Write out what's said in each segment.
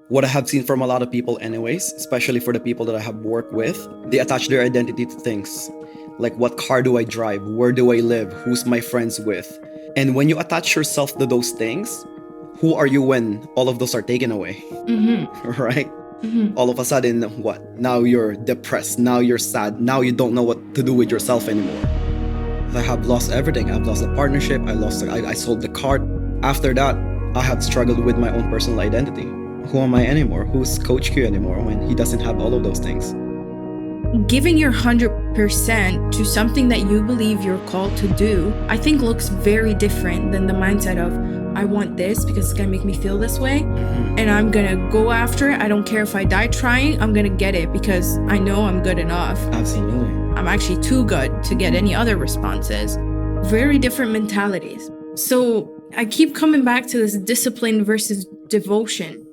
What I have seen from a lot of people, anyways, especially for the people that I have worked with, they attach their identity to things. Like, what car do I drive? Where do I live? Who's my friends with? And when you attach yourself to those things, who are you when all of those are taken away? Right? All of a sudden, what? Now you're depressed. Now you're sad. Now you don't know what to do with yourself anymore. I have lost everything. I've lost a partnership. I sold the car. After that, I have struggled with my own personal identity. Who am I anymore? Who's Coach Q anymore when he doesn't have all of those things? Giving your 100% to something that you believe you're called to do, I think looks very different than the mindset of, I want this because it's going to make me feel this way. And I'm going to go after it. I don't care if I die trying. I'm going to get it because I know I'm good enough. Absolutely. I'm actually too good to get any other responses. Very different mentalities. So I keep coming back to this discipline versus devotion.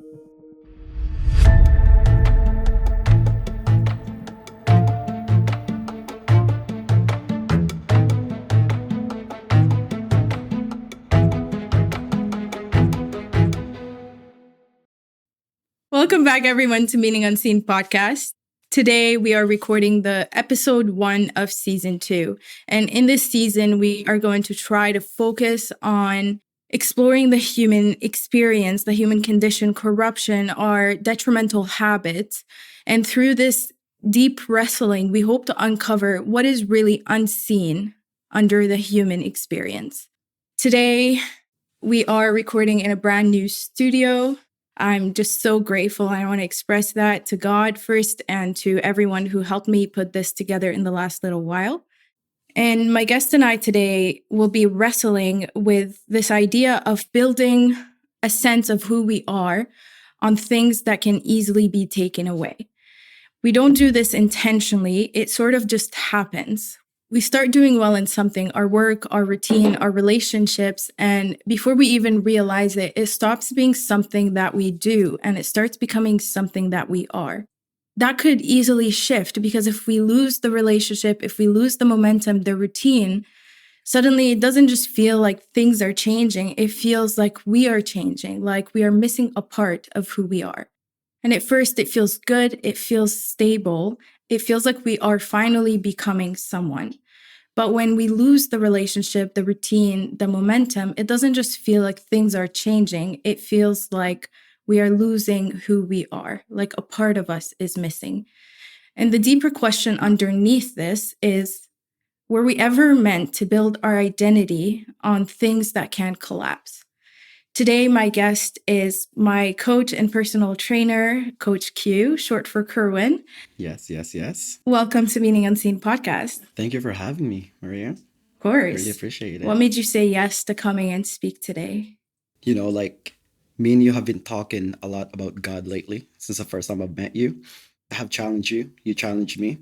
Welcome back, everyone, to Meaning Unseen podcast. Today, we are recording the episode 1 of season 2. And in this season, we are going to try to focus on exploring the human experience, the human condition, corruption, our detrimental habits. And through this deep wrestling, we hope to uncover what is really unseen under the human experience. Today, we are recording in a brand new studio. I'm just so grateful. I want to express that to God first and to everyone who helped me put this together in the last little while. And my guest and I today will be wrestling with this idea of building a sense of who we are on things that can easily be taken away. We don't do this intentionally. It sort of just happens. We start doing well in something, our work, our routine, our relationships, and before we even realize it, it stops being something that we do and it starts becoming something that we are. That could easily shift because if we lose the relationship, if we lose the momentum, the routine, suddenly it doesn't just feel like things are changing. It feels like we are changing, like we are missing a part of who we are. And at first, it feels good. It feels stable. It feels like we are finally becoming someone. But when we lose the relationship, the routine, the momentum, it doesn't just feel like things are changing. It feels like we are losing who we are, like a part of us is missing. And the deeper question underneath this is, were we ever meant to build our identity on things that can collapse? Today, my guest is my coach and personal trainer, Coach Q, short for Kerwin. Yes. Welcome to Meaning Unseen podcast. Thank you for having me, Maria. Of course. Really appreciate it. What made you say yes to coming and speak today? Like me and you have been talking a lot about God lately since the first time I've met you. I have challenged you. You challenged me.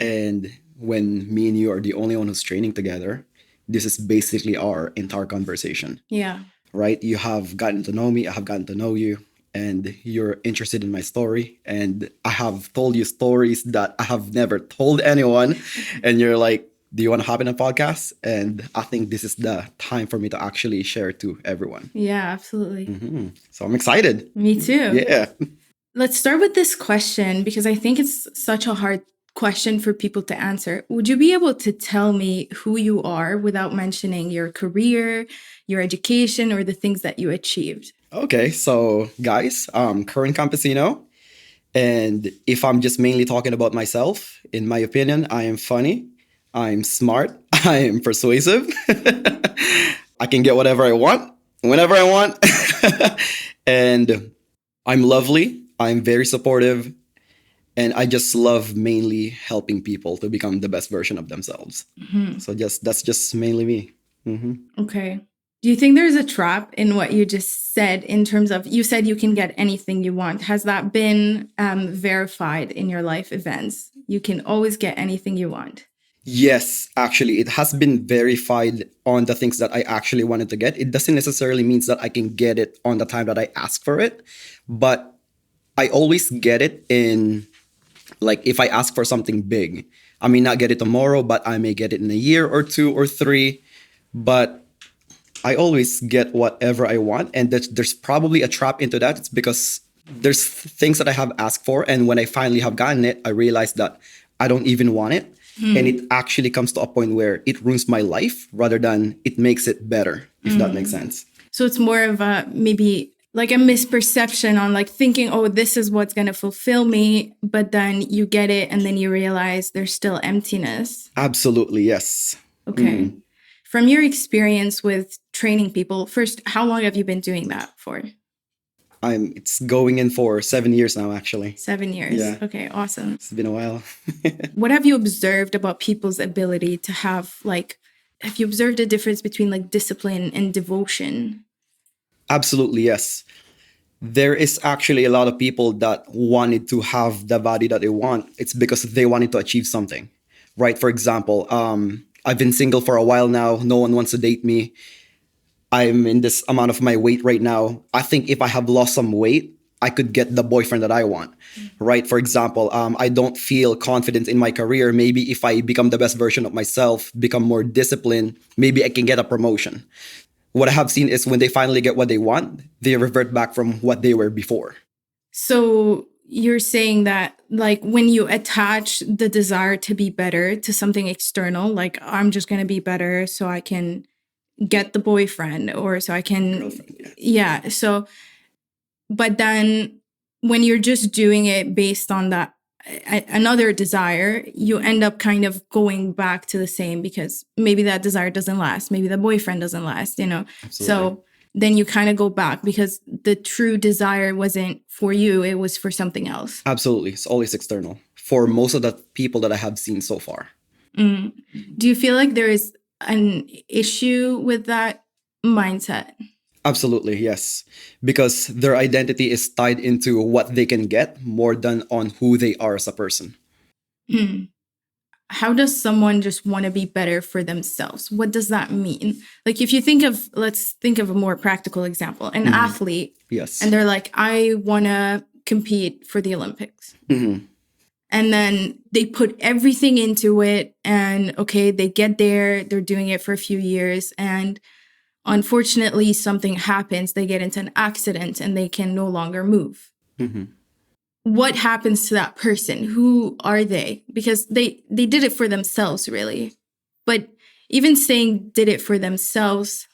And when me and you are the only one who's training together, this is basically our entire conversation. Yeah. Right? You have gotten to know me. I have gotten to know you. And you're interested in my story. And I have told you stories that I have never told anyone. And you're like, do you want to hop in a podcast? And I think this is the time for me to actually share to everyone. Yeah, absolutely. So I'm excited. Me too. Yeah. Let's start with this question because I think it's such a hard question for people to answer. Would you be able to tell me who you are without mentioning your career, your education, or the things that you achieved? Okay, so guys, Current Campesino. And if I'm just mainly talking about myself, in my opinion, I am funny, I'm smart, I am persuasive. I can get whatever I want, whenever I want. And I'm lovely, I'm very supportive. And I just love mainly helping people to become the best version of themselves. So that's just mainly me. Okay. Do you think there's a trap in what you just said in terms of, you said you can get anything you want. Has that been verified in your life events? You can always get anything you want. Yes, actually, it has been verified on the things that I actually wanted to get. It doesn't necessarily mean that I can get it on the time that I ask for it, but I always get it in, like, if I ask for something big. I may not get it tomorrow, but I may get it in a year or 2 or 3. But I always get whatever I want. And there's probably a trap into that. It's because There's things that I have asked for, and when I finally have gotten it, I realized that I don't even want it. And it actually comes to a point where it ruins my life rather than it makes it better, if that makes sense. So it's more of a maybe like a misperception on like thinking, oh, this is what's going to fulfill me. But then you get it and then you realize there's still emptiness. Absolutely, yes. Okay. From your experience with training people, first, how long have you been doing that for? It's going in for 7 years now, actually. 7 years. Yeah. Okay, awesome. It's been a while. What have you observed about people's ability to have you observed a difference between like discipline and devotion? Absolutely, yes. There is actually a lot of people that wanted to have the body that they want. It's because they wanted to achieve something, right? For example, I've been single for a while now. No one wants to date me. I'm in this amount of my weight right now. I think if I have lost some weight, I could get the boyfriend that I want, right? For example, I don't feel confident in my career. Maybe if I become the best version of myself, become more disciplined, maybe I can get a promotion. What I have seen is when they finally get what they want, they revert back from what they were before. So you're saying that like when you attach the desire to be better to something external, like I'm just going to be better so I can get the boyfriend or so I can Girlfriend, yeah. So but then when you're just doing it based on that another desire, you end up kind of going back to the same because maybe that desire doesn't last, maybe the boyfriend doesn't last, you know. Absolutely. So then you kind of go back because the true desire wasn't for you, it was for something else. Absolutely. It's always external for most of the people that I have seen so far. Do you feel like there is an issue with that mindset? Absolutely, yes. Because their identity is tied into what they can get more than on who they are as a person. How does someone just want to be better for themselves? What does that mean? Like if you think of, let's think of a more practical example, an athlete. Yes. And they're like, I want to compete for the Olympics. And then they put everything into it and okay, they get there, they're doing it for a few years and unfortunately something happens, they get into an accident and they can no longer move. What happens to that person? Who are they? Because they did it for themselves, really. But even saying did it for themselves,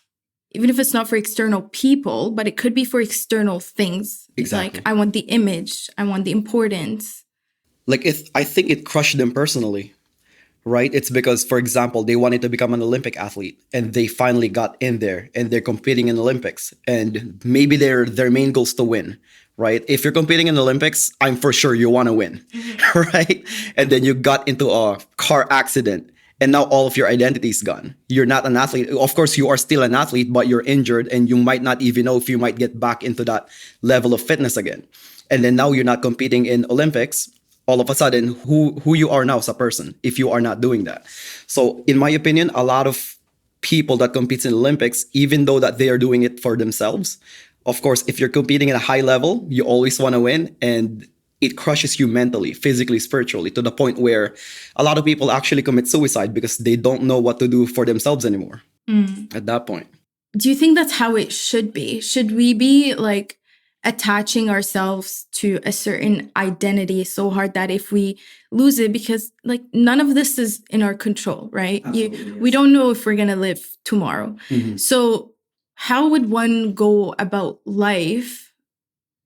even if it's not for external people, but it could be for external things. Exactly. Like I want the image, I want the importance. Like I think it crushed them personally, right? It's because, for example, they wanted to become an Olympic athlete and they finally got in there and they're competing in Olympics and maybe their main goal is to win, right? If you're competing in Olympics, I'm for sure you want to win, right? And then you got into a car accident and now all of your identity is gone. You're not an athlete. Of course, you are still an athlete, but you're injured and you might not even know if you might get back into that level of fitness again. And then now you're not competing in Olympics. All of a sudden, who you are now as a person if you are not doing that. So in my opinion, a lot of people that compete in Olympics, even though that they are doing it for themselves, of course, if you're competing at a high level, you always want to win and it crushes you mentally, physically, spiritually, to the point where a lot of people actually commit suicide because they don't know what to do for themselves anymore at that point. Do you think that's how it should be? Should we be like attaching ourselves to a certain identity so hard that if we lose it, because like none of this is in our control, right? We don't know if we're going to live tomorrow. So how would one go about life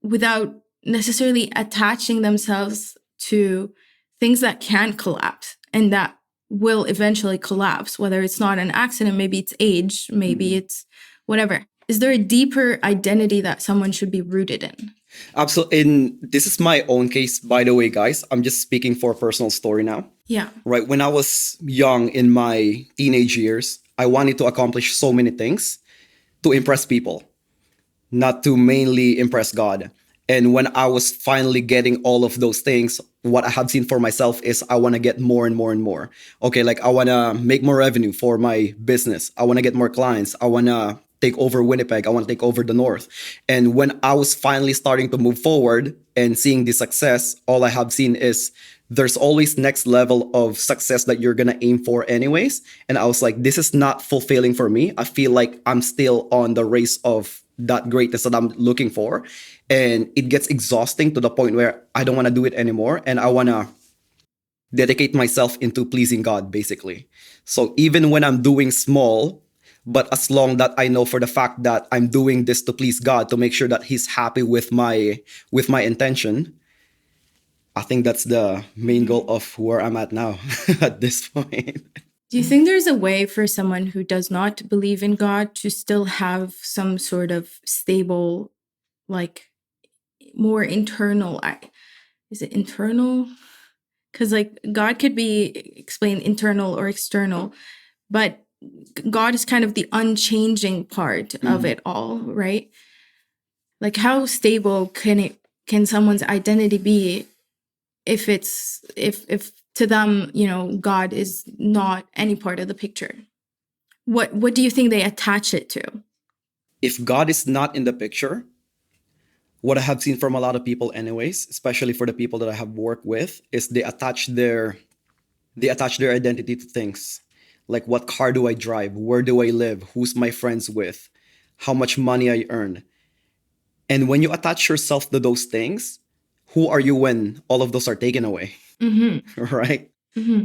without necessarily attaching themselves to things that can collapse and that will eventually collapse, whether it's not an accident, maybe it's age, maybe it's whatever. Is there a deeper identity that someone should be rooted in? Absolutely. And this is my own case, by the way, guys. I'm just speaking for a personal story now. Yeah. Right. When I was young in my teenage years, I wanted to accomplish so many things to impress people, not to mainly impress God. And when I was finally getting all of those things, what I have seen for myself is I want to get more and more and more. Okay, like I want to make more revenue for my business. I want to get more clients. I want to take over Winnipeg. I want to take over the North. And when I was finally starting to move forward and seeing the success, all I have seen is there's always next level of success that you're going to aim for anyways. And I was like, this is not fulfilling for me. I feel like I'm still on the race of that greatness that I'm looking for. And it gets exhausting to the point where I don't want to do it anymore. And I want to dedicate myself into pleasing God, basically. So even when I'm doing small, but as long that I know for the fact that I'm doing this to please God, to make sure that He's happy with my intention, I think that's the main goal of where I'm at now at this point. Do you think there's a way for someone who does not believe in God to still have some sort of stable, like more internal? Is it internal? Because like God could be explained internal or external, but God is kind of the unchanging part of it all, right? Like how stable can someone's identity be if it's if to them, God is not any part of the picture? What do you think they attach it to? If God is not in the picture, what I have seen from a lot of people anyways, especially for the people that I have worked with, is they attach their identity to things. Like what car do I drive? Where do I live? Who's my friends with? How much money I earn? And when you attach yourself to those things, who are you when all of those are taken away? Right?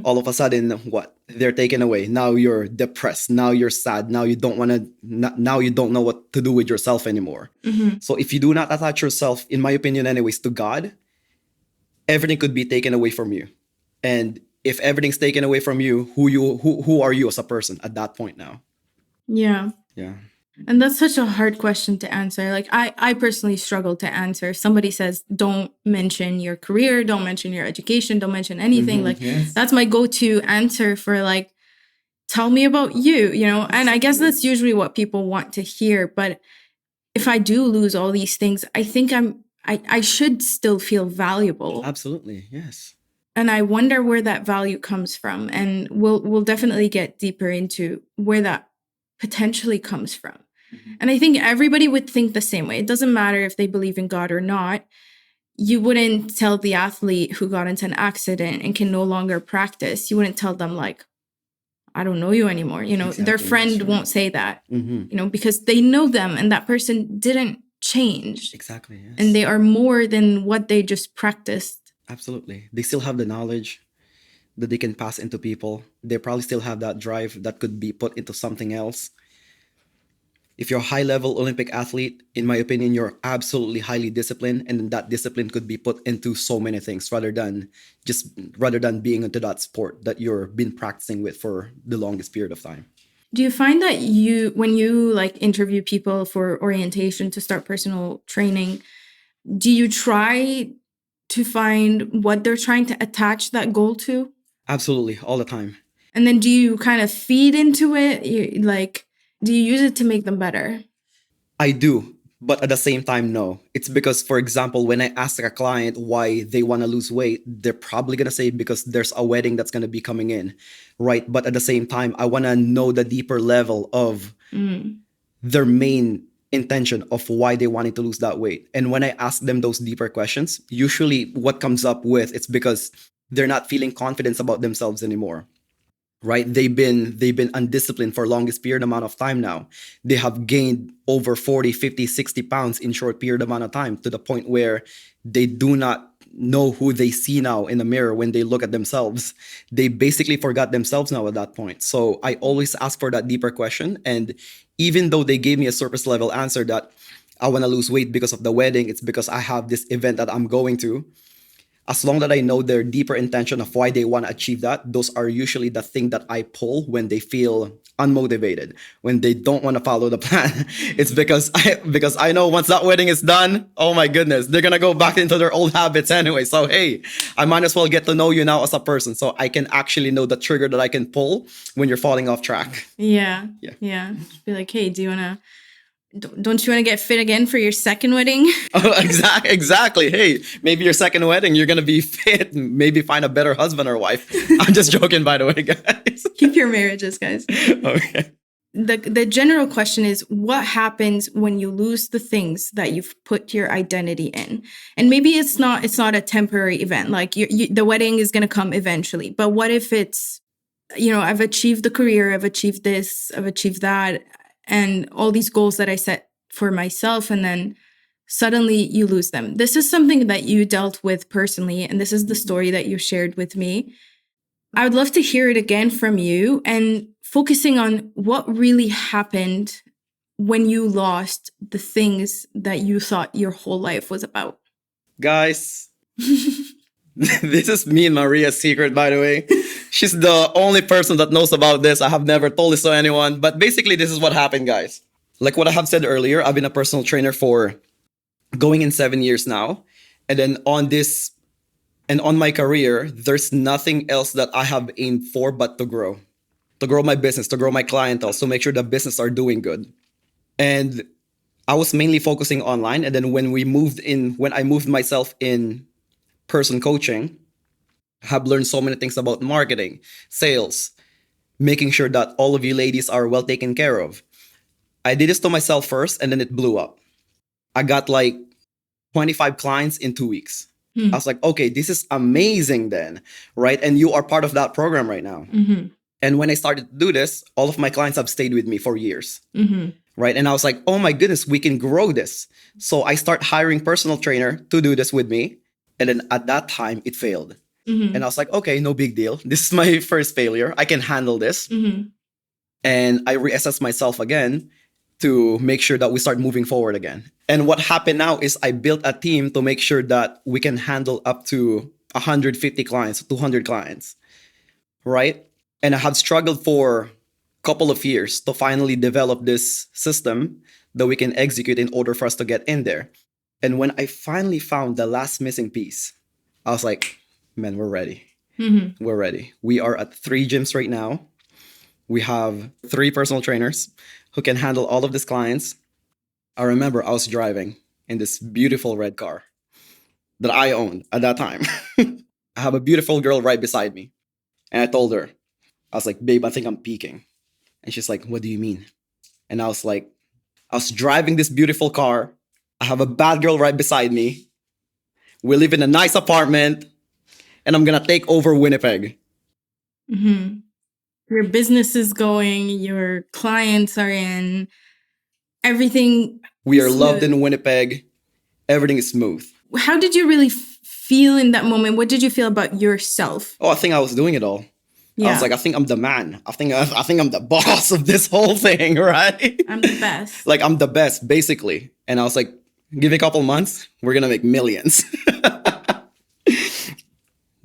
All of a sudden, what? They're taken away. Now you're depressed. Now you're sad. Now you don't want to, now you don't know what to do with yourself anymore. So if you do not attach yourself, in my opinion, anyways, to God, everything could be taken away from you. And if everything's taken away from you, who are you as a person at that point now? Yeah. Yeah. And that's such a hard question to answer. Like I personally struggle to answer. If somebody says, don't mention your career, don't mention your education, don't mention anything. Like that's my go-to answer for like, tell me about you, And I guess that's usually what people want to hear. But if I do lose all these things, I think I should still feel valuable. Absolutely. Yes. And I wonder where that value comes from. And we'll definitely get deeper into where that potentially comes from. And I think everybody would think the same way. It doesn't matter if they believe in God or not. You wouldn't tell the athlete who got into an accident and can no longer practice, you wouldn't tell them like, I don't know you anymore. Exactly, their friend that's right. won't say that, because they know them and that person didn't change. Exactly. Yes. And they are more than what they just practiced. Absolutely. They still have the knowledge that they can pass into people. They probably still have that drive that could be put into something else. If you're a high level Olympic athlete, in my opinion, you're absolutely highly disciplined, and that discipline could be put into so many things rather than being into that sport that you've been practicing with for the longest period of time. Do you find that when you like interview people for orientation to start personal training, do you try to find what they're trying to attach that goal to? Absolutely, all the time. And then do you kind of feed into it? Do you use it to make them better? I do, but at the same time, no. It's because, for example, when I ask a client why they want to lose weight, they're probably going to say because there's a wedding that's going to be coming in, right? But at the same time, I want to know the deeper level of their main intention of why they wanted to lose that weight. And when I ask them those deeper questions, usually what comes up with it's because they're not feeling confidence about themselves anymore. Right? They've been undisciplined for longest period amount of time now. They have gained over 40, 50, 60 pounds in short period amount of time to the point where they do not know who they see now in the mirror when they look at themselves. They basically forgot themselves now at that point. So I always ask for that deeper question. And even though they gave me a surface level answer that I want to lose weight because of the wedding, it's because I have this event that I'm going to, as long that I know their deeper intention of why they want to achieve that, those are usually the thing that I pull when they feel unmotivated, when they don't want to follow the plan. It's because I know once that wedding is done, oh my goodness, they're gonna go back into their old habits anyway. So hey, I might as well get to know you now as a person, so I can actually know the trigger that I can pull when you're falling off track. Yeah. Just be like, hey, don't you want to get fit again for your second wedding? Oh, exactly. Hey, maybe your second wedding, you're gonna be fit. Maybe find a better husband or wife. I'm just joking, by the way, guys. Keep your marriages, guys. Okay. The general question is, what happens when you lose the things that you've put your identity in? And maybe it's not a temporary event. Like the wedding is gonna come eventually. But what if it's, I've achieved the career, I've achieved this, I've achieved that, and all these goals that I set for myself, and then suddenly you lose them. This is something that you dealt with personally, and this is the story that you shared with me. I would love to hear it again from you and focusing on what really happened when you lost the things that you thought your whole life was about. Guys, this is me and Maria's secret, by the way. She's the only person that knows about this. I have never told this to anyone. But basically, this is what happened, guys. Like what I have said earlier, I've been a personal trainer for going in 7 years now. And then on this and on my career, there's nothing else that I have aimed for but to grow. To grow my business, to grow my clientele, to make sure the business are doing good. And I was mainly focusing online. And then when I moved myself in person coaching, I have learned so many things about marketing, sales, making sure that all of you ladies are well taken care of. I did this to myself first and then it blew up. I got like 25 clients in 2 weeks. I was like, okay, this is amazing then, right? And you are part of that program right now. And when I started to do this, all of my clients have stayed with me for years, right? And I was like, oh my goodness, we can grow this. So I start hiring personal trainer to do this with me. And then at that time, it failed. And I was like, okay, no big deal. This is my first failure. I can handle this. And I reassess myself again to make sure that we start moving forward again. And what happened now is I built a team to make sure that we can handle up to 150 clients, 200 clients, right? And I have struggled for a couple of years to finally develop this system that we can execute in order for us to get in there. And when I finally found the last missing piece, I was like, man, we're ready. We're ready. We are at 3 gyms right now. We have 3 personal trainers who can handle all of these clients. I remember I was driving in this beautiful red car that I owned at that time. I have a beautiful girl right beside me. And I told her, I was like, babe, I think I'm peaking. And she's like, what do you mean? And I was like, I was driving this beautiful car. I have a bad girl right beside me. We live in a nice apartment. And I'm going to take over Winnipeg. Your business is going, your clients are in, everything. We are loved in Winnipeg. Everything is smooth. How did you really feel in that moment? What did you feel about yourself? Oh, I think I was doing it all. Yeah. I was like, I think I'm the man. I think I'm the boss of this whole thing, right? I'm the best. Like I'm the best, basically. And I was like, give me a couple months, we're gonna make millions.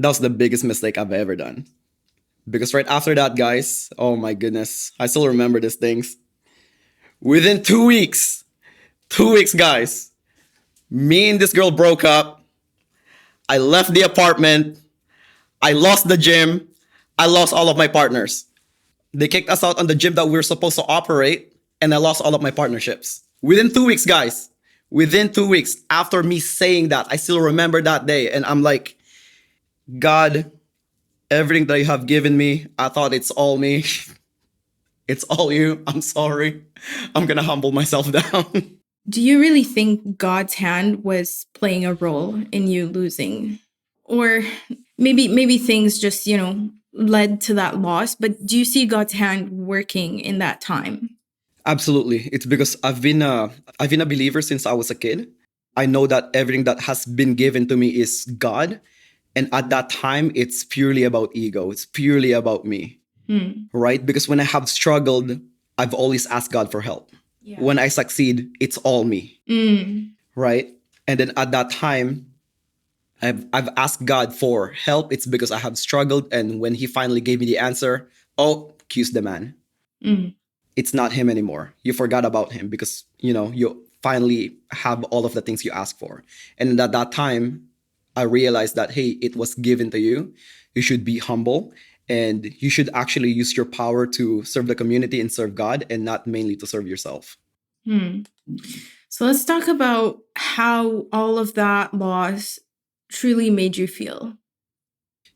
That was the biggest mistake I've ever done. Because right after that, guys, oh my goodness, I still remember these things. Within 2 weeks, 2 weeks, guys, me and this girl broke up. I left the apartment. I lost the gym. I lost all of my partners. They kicked us out on the gym that we were supposed to operate, and I lost all of my partnerships. Within 2 weeks, guys. Within 2 weeks, after me saying that, I still remember that day. And I'm like, God, everything that you have given me, I thought it's all me. It's all you. I'm sorry. I'm going to humble myself down. Do you really think God's hand was playing a role in you losing? Or maybe things just, led to that loss, but do you see God's hand working in that time? Absolutely. It's because I've been a believer since I was a kid. I know that everything that has been given to me is God. And at that time, it's purely about ego. It's purely about me, right? Because when I have struggled, I've always asked God for help. Yeah. When I succeed, it's all me, right? And then at that time, I've asked God for help. It's because I have struggled. And when he finally gave me the answer, oh, accuse the man. It's not him anymore. You forgot about him because, you finally have all of the things you asked for. And at that time, I realized that, hey, it was given to you. You should be humble and you should actually use your power to serve the community and serve God and not mainly to serve yourself. So let's talk about how all of that loss truly made you feel.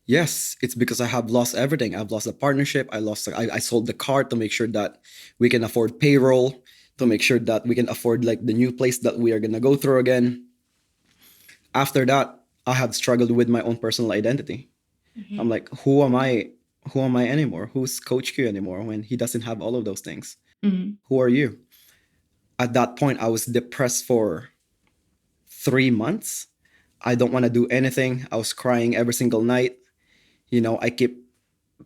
Yes, it's because I have lost everything. I've lost the partnership. I sold the car to make sure that we can afford payroll, to make sure that we can afford like the new place that we are going to go through again. After that, I have struggled with my own personal identity. I'm like, who am I? Who am I anymore? Who's Coach Q anymore when he doesn't have all of those things? Who are you? At that point, I was depressed for 3 months. I don't want to do anything. I was crying every single night. I keep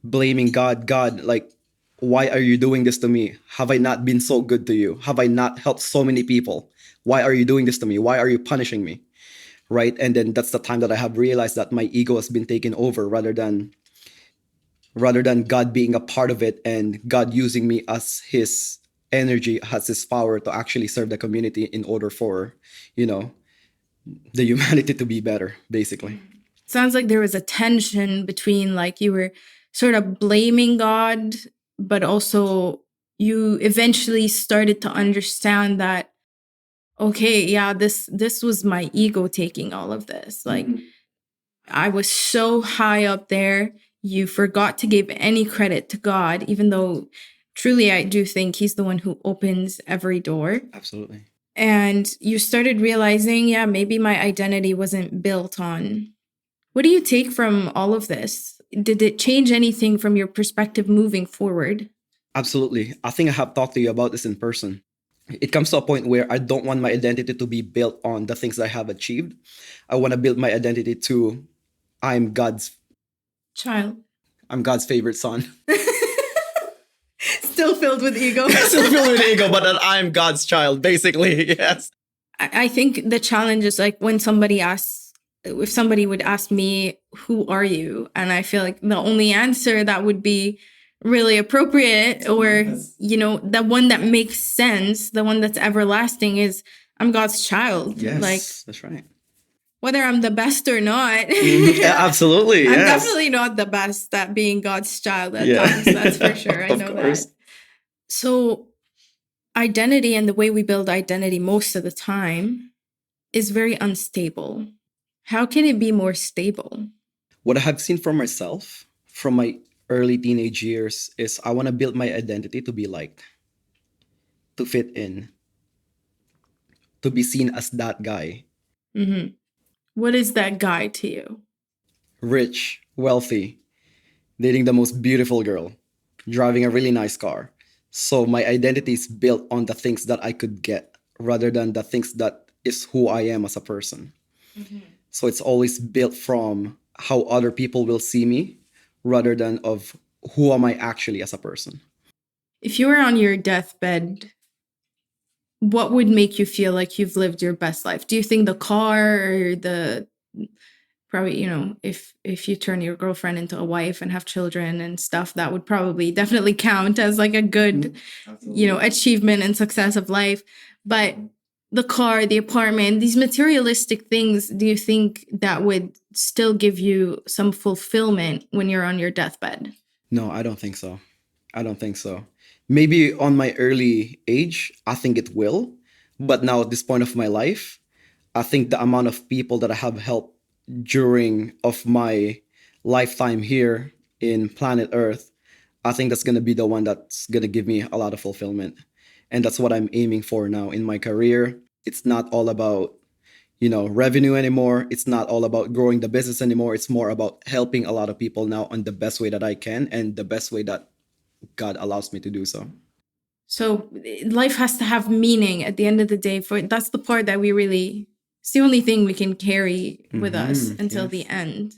blaming God. God, like, why are you doing this to me? Have I not been so good to you? Have I not helped so many people? Why are you doing this to me? Why are you punishing me? Right? And then that's the time that I have realized that my ego has been taken over rather than God being a part of it and God using me as his energy, as his power to actually serve the community in order for, the humanity to be better, basically. Sounds like there was a tension between like you were sort of blaming God, but also you eventually started to understand that, okay, yeah, this was my ego taking all of this. Like I was so high up there, you forgot to give any credit to God, even though truly I do think he's the one who opens every door. Absolutely. And you started realizing, yeah, maybe my identity wasn't built on. What do you take from all of this? Did it change anything from your perspective moving forward? Absolutely. I think I have talked to you about this in person. It comes to a point where I don't want my identity to be built on the things that I have achieved. I want to build my identity to I'm God's Child. I'm God's favorite son. Still filled with ego. Still filled with ego, but that I'm God's child, basically. Yes. I think the challenge is like when somebody asks, if somebody would ask me, who are you? And I feel like the only answer that would be really appropriate or, the one that makes sense, the one that's everlasting is I'm God's child. Yes, like, that's right. Whether I'm the best or not. Yeah, absolutely. I'm Yes. definitely not the best at being God's child at times. That's for sure. I know that. So identity and the way we build identity most of the time is very unstable. How can it be more stable? What I have seen from myself from my early teenage years is I want to build my identity to be liked, to fit in, to be seen as that guy. Mm-hmm. What is that guy to you? Rich, wealthy, dating the most beautiful girl, driving a really nice car. So my identity is built on the things that I could get rather than the things that is who I am as a person. Mm-hmm. So it's always built from how other people will see me rather than of who am I actually as a person. If you were on your deathbed, what would make you feel like you've lived your best life? Do you think the car or the probably, if you turn your girlfriend into a wife and have children and stuff, that would probably definitely count as like a good, achievement and success of life. But the car, the apartment, these materialistic things, do you think that would still give you some fulfillment when you're on your deathbed? No, I don't think so. I don't think so. Maybe on my early age, I think it will. But now at this point of my life, I think the amount of people that I have helped during of my lifetime here in planet Earth, I think that's gonna be the one that's gonna give me a lot of fulfillment. And that's what I'm aiming for now in my career. It's not all about, revenue anymore. It's not all about growing the business anymore. It's more about helping a lot of people now on the best way that I can and the best way that God allows me to do so. So life has to have meaning at the end of the day. That's the part that it's the only thing we can carry with us until the end.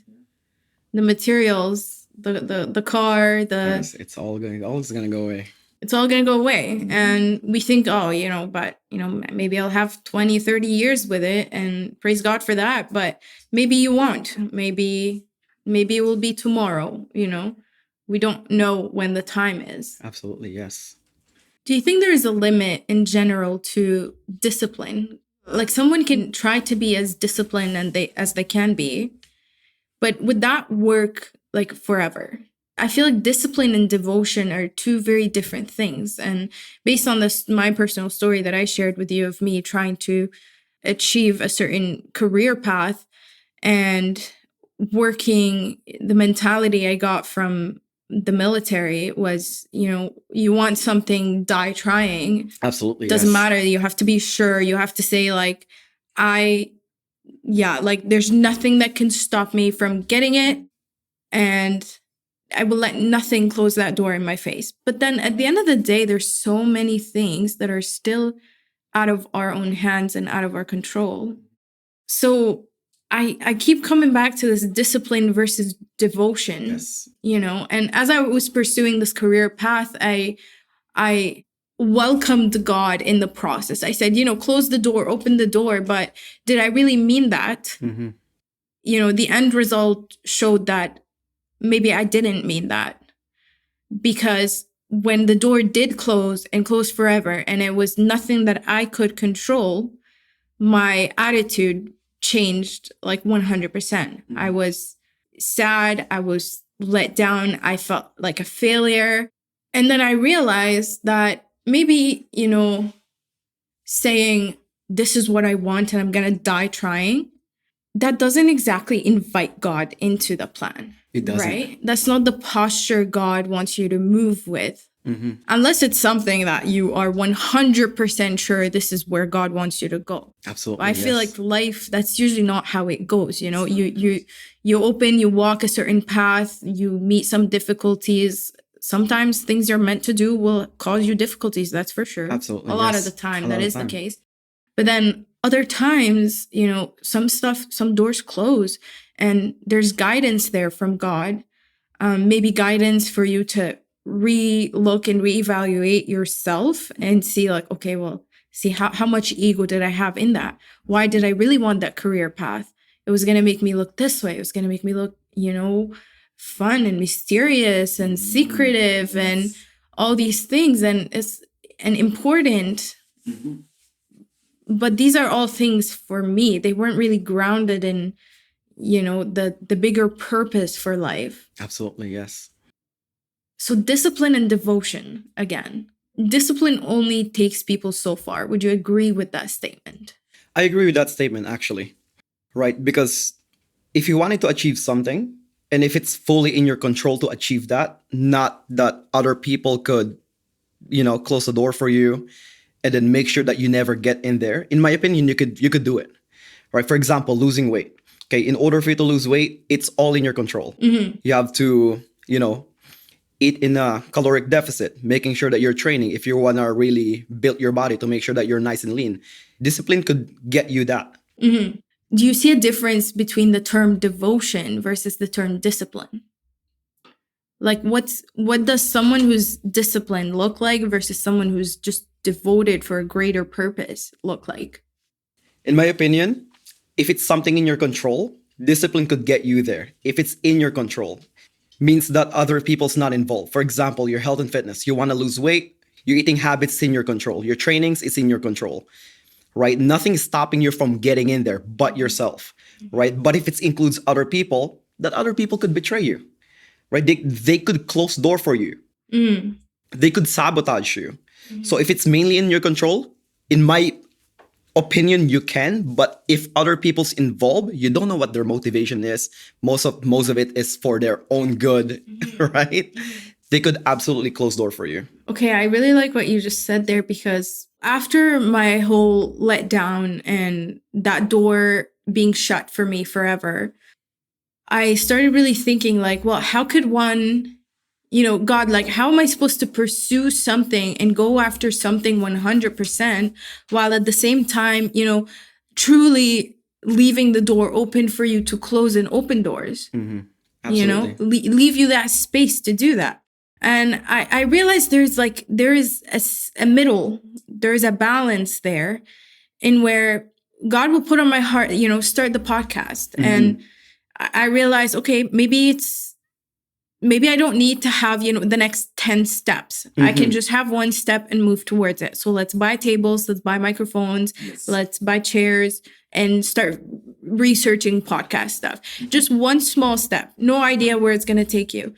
The materials, the car, Yes, it's all gonna go away. It's all going to go away. And we think, maybe I'll have 20, 30 years with it and praise God for that. But maybe you won't. Maybe it will be tomorrow, We don't know when the time is. Absolutely, yes. Do you think there is a limit in general to discipline? Like someone can try to be as disciplined as they can be, but would that work like forever? I feel like discipline and devotion are two very different things. And based on my personal story that I shared with you of me trying to achieve a certain career path and working, the mentality I got from the military was, you want something, die trying. Absolutely. Doesn't matter. You have to be sure. You have to say like, there's nothing that can stop me from getting it. And I will let nothing close that door in my face. But then at the end of the day, there's so many things that are still out of our own hands and out of our control. So I keep coming back to this discipline versus devotion, Yes. and as I was pursuing this career path, I welcomed God in the process. I said, close the door, open the door, but did I really mean that? Mm-hmm. The end result showed that maybe I didn't mean that, because when the door did close and close forever and it was nothing that I could control, my attitude changed like 100%. I was sad. I was let down. I felt like a failure. And then I realized that maybe, saying, this is what I want and I'm going to die trying, that doesn't exactly invite God into the plan. It doesn't. Right? That's not the posture God wants you to move with. Mm-hmm. Unless it's something that you are 100% sure this is where God wants you to go. Absolutely. I feel like life, that's usually not how it goes. You walk a certain path, you meet some difficulties. Sometimes things you're meant to do will cause you difficulties. That's for sure. Absolutely. A lot of the time, that is the case. But then other times, some doors close and there's guidance there from God. Maybe guidance for you to re-look and reevaluate yourself and see like, okay, well, see how much ego did I have in that? Why did I really want that career path? It was going to make me look this way. It was going to make me look, fun and mysterious and secretive and all these things. And it's important. Mm-hmm. But these are all things for me. They weren't really grounded in, the bigger purpose for life. Absolutely, yes. So discipline and devotion, again. Discipline only takes people so far. Would you agree with that statement? I agree with that statement, actually. Right? Because if you wanted to achieve something, and if it's fully in your control to achieve that, not that other people could, close the door for you and then make sure that you never get in there. In my opinion, you could do it. Right? For example, losing weight. Okay, in order for you to lose weight, it's all in your control. Mm-hmm. You have to, eat in a caloric deficit, making sure that you're training if you want to really build your body to make sure that you're nice and lean. Discipline could get you that. Mm-hmm. Do you see a difference between the term devotion versus the term discipline? Like what does someone who's disciplined look like versus someone who's just devoted for a greater purpose look like? In my opinion, if it's something in your control, discipline could get you there. If it's in your control, means that other people's not involved. For example, your health and fitness. You want to lose weight, your eating habits in your control. Your trainings is in your control. Right? Nothing is stopping you from getting in there but yourself. Right? But if it includes other people, that other people could betray you. Right? They could close door for you. Mm. They could sabotage you. So if it's mainly in your control, in my opinion, you can. But if other people's involved, you don't know what their motivation is. Most of it is for their own good, right? They could absolutely close door for you. Okay, I really like what you just said there, because after my whole letdown and that door being shut for me forever, I started really thinking like, well, how could one, God, like, how am I supposed to pursue something and go after something 100% while at the same time, truly leaving the door open for you to close and open doors? Mm-hmm. Absolutely. Leave you that space to do that. And I realized there is a middle, there is a balance there in where God will put on my heart, start the podcast. Mm-hmm. And I realized, okay, maybe I don't need to have, the next 10 steps. Mm-hmm. I can just have one step and move towards it. So let's buy tables, let's buy microphones, yes. Let's buy chairs and start researching podcast stuff. Just one small step. No idea where it's going to take you.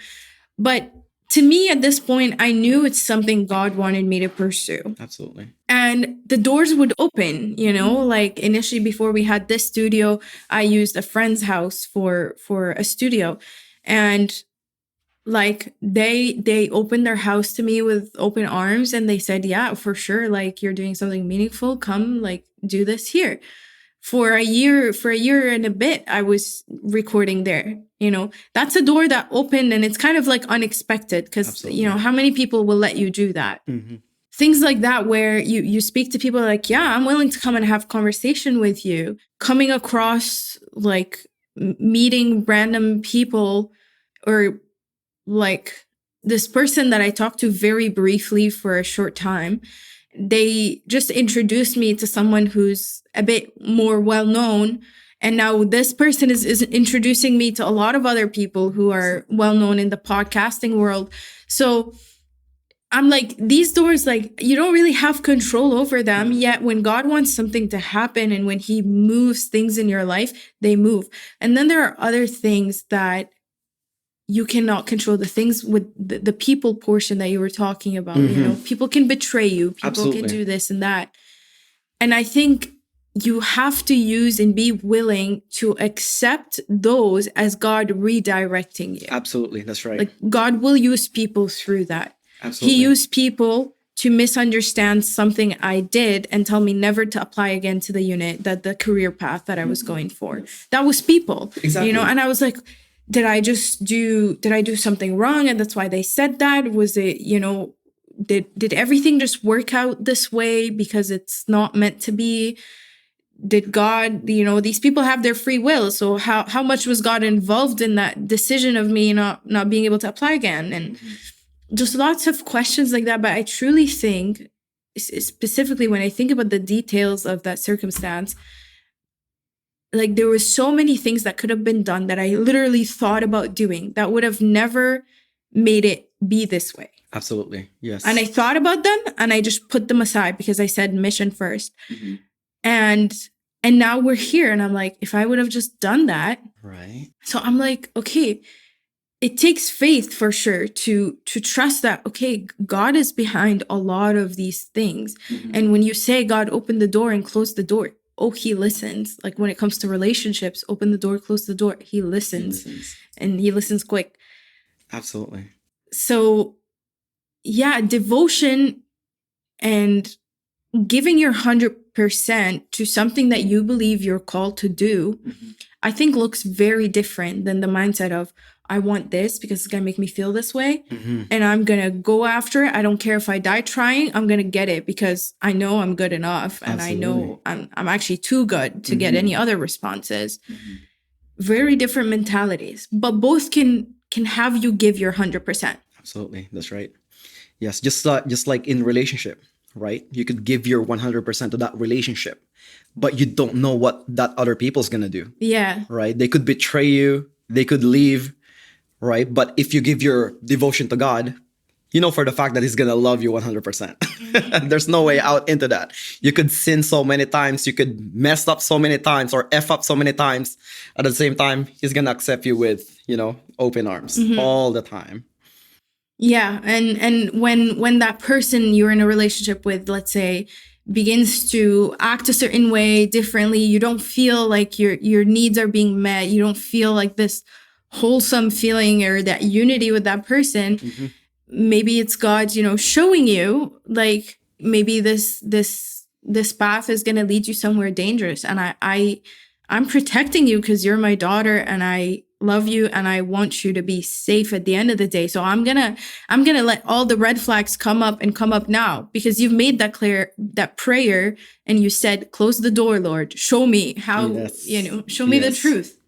But to me, at this point, I knew it's something God wanted me to pursue. Absolutely. And the doors would open, like initially before we had this studio, I used a friend's house for a studio. And like they opened their house to me with open arms and they said, yeah, for sure. Like, you're doing something meaningful. Come, like, do this here. For a year and a bit, I was recording there. That's a door that opened, and it's kind of like unexpected because, how many people will let you do that? Mm-hmm. things like that, where you speak to people like, yeah, I'm willing to come and have conversation with you. Coming across like meeting random people, or like this person that I talked to very briefly for a short time, they just introduced me to someone who's a bit more well known. And now this person is introducing me to a lot of other people who are well known in the podcasting world. So I'm like, these doors, like, you don't really have control over them. Yet when God wants something to happen and when he moves things in your life, they move. And then there are other things that you cannot control, the things with the people portion that you were talking about. You know, people can betray you, people Absolutely. can do this and that. And I think you have to use and be willing to accept those as God redirecting you. Absolutely. That's right. Like, God will use people through that. Absolutely. He used people to misunderstand something I did and tell me never to apply again to the unit, that the career path that I was going for. That was people. Exactly. You know, and I was like, did I do something wrong? And that's why they said that? Was it, you know, did everything just work out this way because it's not meant to be? Did God, you know, these people have their free will. So how much was God involved in that decision of me not being able to apply again? And just lots of questions like that. But I truly think, specifically when I think about the details of that circumstance, like, there were so many things that could have been done that I literally thought about doing that would have never made it be this way. Absolutely. Yes. And I thought about them and I just put them aside because I said mission first. And now we're here. And I'm like, if I would have just done that. Right. So I'm like, okay, it takes faith for sure to trust that, okay, God is behind a lot of these things. And when you say God opened the door and closed the door, oh, he listens. Like, when it comes to relationships, open the door, close the door, he listens. And he listens quick. Absolutely. So yeah, devotion and giving your 100% to something that you believe you're called to do, I think looks very different than the mindset of, I want this because it's going to make me feel this way. And I'm going to go after it. I don't care if I die trying, I'm going to get it because I know I'm good enough. And I know I'm actually too good to get any other responses. Very different mentalities, but both can have you give your 100%. Absolutely. That's right. Yes. Just like in relationship, right? You could give your 100% to that relationship, but you don't know what that other people's going to do. Yeah. Right? They could betray you. They could leave. Right? But if you give your devotion to God, you know for the fact that he's going to love you 100%. There's no way out into that. You could sin so many times. You could mess up so many times or F up so many times. At the same time, he's going to accept you with, you know, open arms all the time. Yeah. And when that person you're in a relationship with, let's say, begins to act a certain way differently, you don't feel like your needs are being met. You don't feel like this wholesome feeling or that unity with that person. Maybe it's God, you know, showing you like, maybe this path is going to lead you somewhere dangerous. And I'm protecting you because you're my daughter and I love you and I want you to be safe at the end of the day. So I'm gonna let all the red flags come up now because you've made that prayer and you said, close the door, Lord, show me how, you know, show me the truth.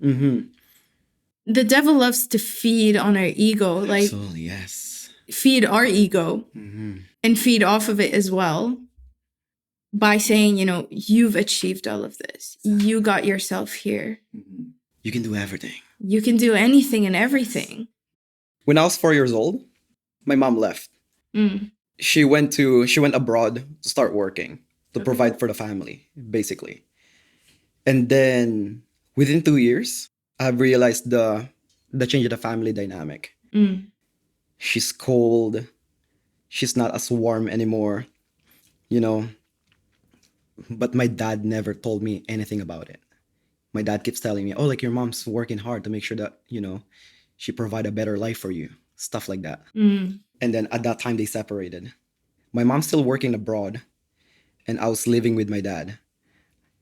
The devil loves to feed on our ego, like, Absolutely, yes. Feed our ego and feed off of it as well by saying, you know, you've achieved all of this. You got yourself here. You can do everything. You can do anything and everything. When I was 4 years old, my mom left. She went abroad to start working, to provide for the family, basically. And then within 2 years, I've realized the change of the family dynamic. She's cold. She's not as warm anymore, you know. But my dad never told me anything about it. My dad keeps telling me, oh, like, your mom's working hard to make sure that, you know, she provide a better life for you. Stuff like that. And then at that time, they separated. My mom's still working abroad and I was living with my dad.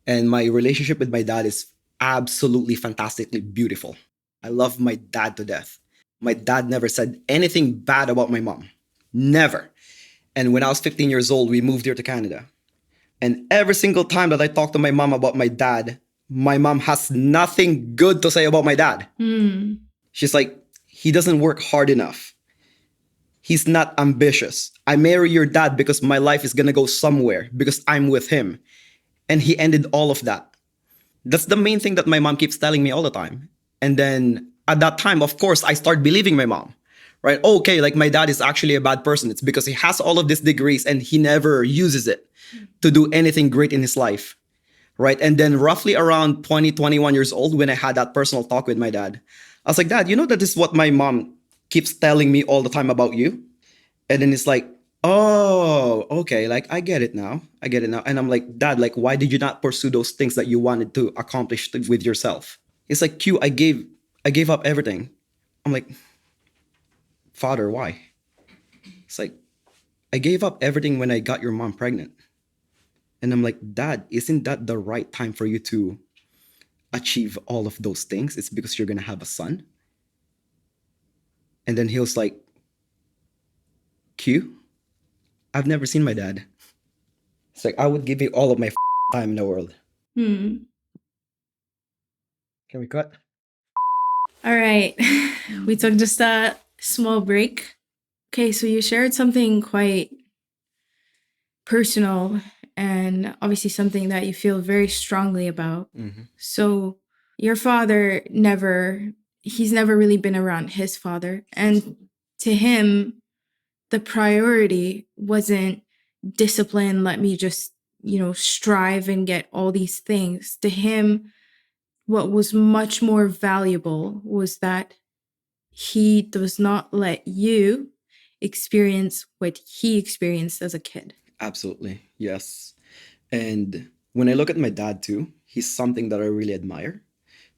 And my relationship with my dad is absolutely fantastically beautiful. I love my dad to death. My dad never said anything bad about my mom. Never. And when I was 15 years old, we moved here to Canada. And every single time that I talk to my mom about my dad, my mom has nothing good to say about my dad. She's like, he doesn't work hard enough. He's not ambitious. I marry your dad because my life is gonna go somewhere because I'm with him. And he ended all of that. That's the main thing that my mom keeps telling me all the time. And then at that time, of course, I start believing my mom, right? Okay, like my dad is actually a bad person. It's because he has all of these degrees and he never uses it to do anything great in his life, right? And then roughly around 20, 21 years old, when I had that personal talk with my dad, I was like, Dad, you know that this is what my mom keeps telling me all the time about you? And then it's like, oh, okay, like I get it now. I get it now. And I'm like, Dad, like, why did you not pursue those things that you wanted to accomplish with yourself? It's like, Q, I gave up everything. I'm like, Father, why? It's like, I gave up everything when I got your mom pregnant. And I'm like, Dad, isn't that the right time for you to achieve all of those things? It's because you're gonna have a son. And then he was like, Q, I've never seen my dad. It's like, I would give you all of my time in the world. Can we cut? All right. We took just a small break. Okay, so you shared something quite personal and obviously something that you feel very strongly about. So your father he's never really been around his father. And to him, the priority wasn't discipline, let me just, strive and get all these things. To him, what was much more valuable was that he does not let you experience what he experienced as a kid. Absolutely. Yes. And when I look at my dad too, he's something that I really admire.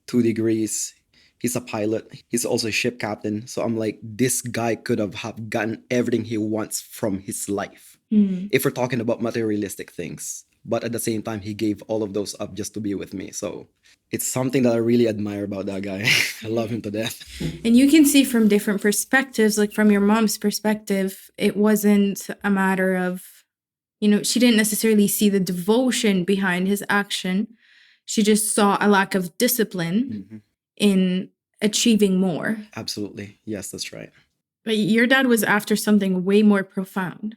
2 degrees. He's a pilot. He's also a ship captain. So I'm like, this guy could have gotten everything he wants from his life. If we're talking about materialistic things. But at the same time, he gave all of those up just to be with me. So it's something that I really admire about that guy. I love him to death. And you can see from different perspectives, like from your mom's perspective, it wasn't a matter of, she didn't necessarily see the devotion behind his action. She just saw a lack of discipline in achieving more. Absolutely. Yes, that's right. But your dad was after something way more profound.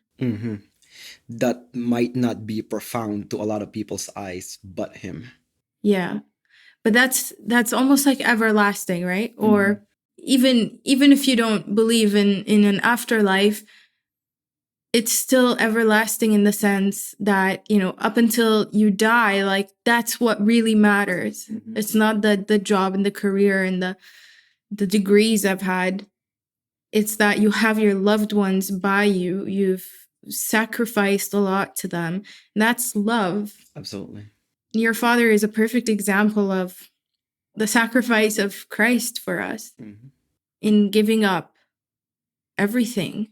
That might not be profound to a lot of people's eyes, but him. Yeah. But that's almost like everlasting, right? Or even if you don't believe in an afterlife, it's still everlasting in the sense that, up until you die, like that's what really matters. It's not the job and the career and the degrees I've had. It's that you have your loved ones by you. You've sacrificed a lot to them. And that's love. Absolutely. Your father is a perfect example of the sacrifice of Christ for us in giving up everything,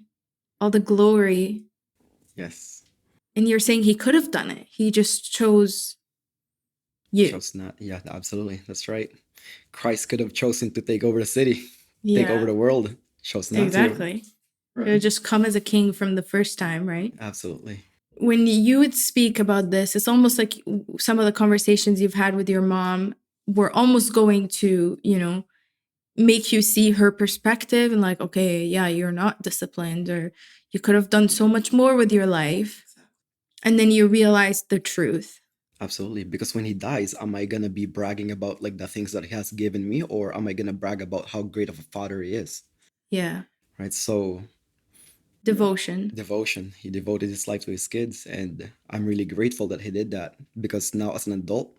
all the glory. Yes. And you're saying he could have done it. He just chose you. Chose not. Yeah, absolutely. That's right. Christ could have chosen to take over the city, take over the world. Chose not to. Exactly. Right. It would just come as a king from the first time, right? Absolutely. When you would speak about this, it's almost like some of the conversations you've had with your mom were almost going to, make you see her perspective and like, okay, yeah, you're not disciplined, or you could have done so much more with your life. And then you realize the truth. Absolutely. Because when he dies, am I going to be bragging about like the things that he has given me, or am I going to brag about how great of a father he is? Yeah. Right. So devotion. He devoted his life to his kids, and I'm really grateful that he did that, because now as an adult,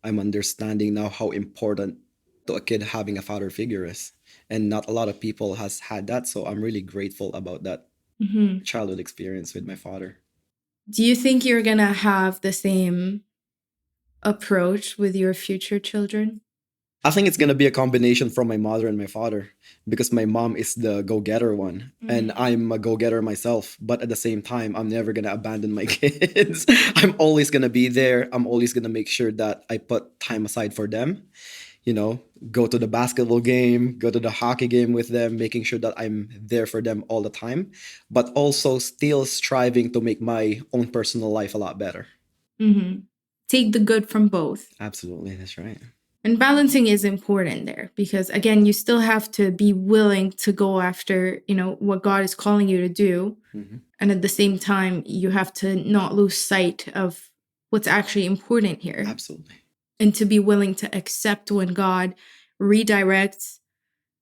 I'm understanding now how important to a kid having a father figure is, and not a lot of people has had that. So I'm really grateful about that childhood experience with my father. Do you think you're gonna have the same approach with your future children? I think it's gonna be a combination from my mother and my father, because my mom is the go-getter one, and I'm a go-getter myself. But at the same time, I'm never gonna abandon my kids. I'm always gonna be there. I'm always gonna make sure that I put time aside for them. you know, go to the basketball game, go to the hockey game with them, making sure that I'm there for them all the time, but also still striving to make my own personal life a lot better. Mm-hmm. Take the good from both. Absolutely, that's right. And balancing is important there because, again, you still have to be willing to go after, what God is calling you to do. Mm-hmm. And at the same time, you have to not lose sight of what's actually important here. Absolutely. And to be willing to accept when God redirects,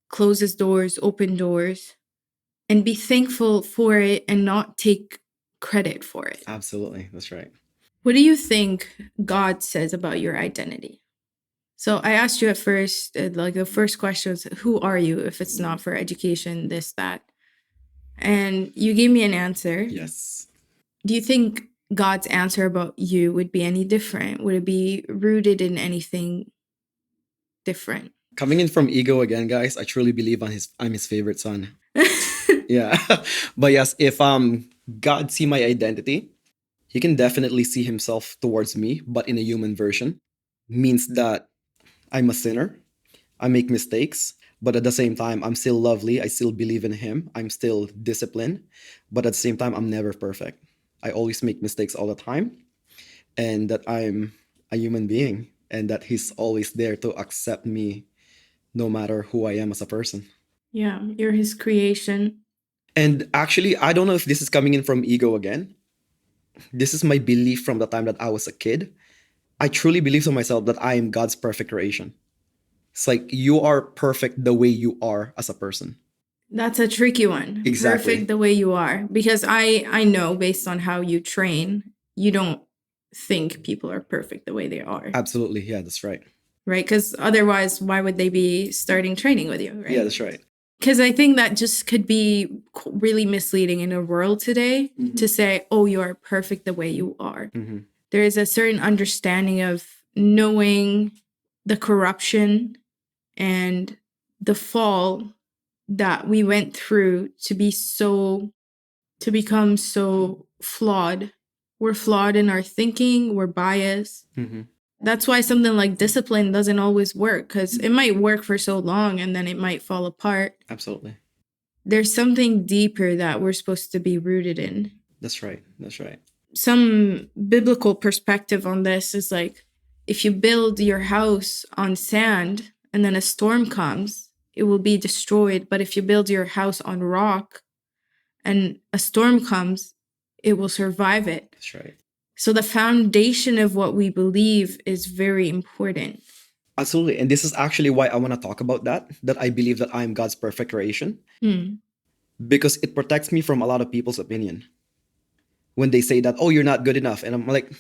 closes doors, open doors, and be thankful for it and not take credit for it. Absolutely, that's right. What do you think God says about your identity? So I asked you at first, like the first question was, who are you if it's not for education, this, that? And you gave me an answer. Yes. Do you think God's answer about you would be any different? Would it be rooted in anything different? Coming in from ego again, guys, I truly believe I'm his favorite son. Yeah. But yes, if God see my identity, he can definitely see himself towards me, but in a human version. Means that I'm a sinner. I make mistakes, but at the same time, I'm still lovely. I still believe in him. I'm still disciplined, but at the same time, I'm never perfect. I always make mistakes all the time, and that I'm a human being, and that he's always there to accept me no matter who I am as a person. Yeah, you're his creation. And actually, I don't know if this is coming in from ego again. This is my belief from the time that I was a kid. I truly believe to myself that I am God's perfect creation. It's like you are perfect the way you are as a person. That's a tricky one. Exactly. Perfect the way you are. Because I know based on how you train, you don't think people are perfect the way they are. Absolutely. Yeah, that's right. Right? Because otherwise, why would they be starting training with you? Right? Yeah, that's right. Because I think that just could be really misleading in a world today to say, oh, you are perfect the way you are. Mm-hmm. There is a certain understanding of knowing the corruption and the fall that we went through to become so flawed. We're flawed in our thinking, we're biased. Mm-hmm. That's why something like discipline doesn't always work, because it might work for so long and then it might fall apart. Absolutely. There's something deeper that we're supposed to be rooted in. That's right. That's right. Some biblical perspective on this is like, if you build your house on sand and then a storm comes, it will be destroyed. But if you build your house on rock and a storm comes, it will survive it. That's right. So the foundation of what we believe is very important. Absolutely. And this is actually why I want to talk about that I believe that I'm God's perfect creation, because it protects me from a lot of people's opinion. When they say that, oh, you're not good enough. And I'm like,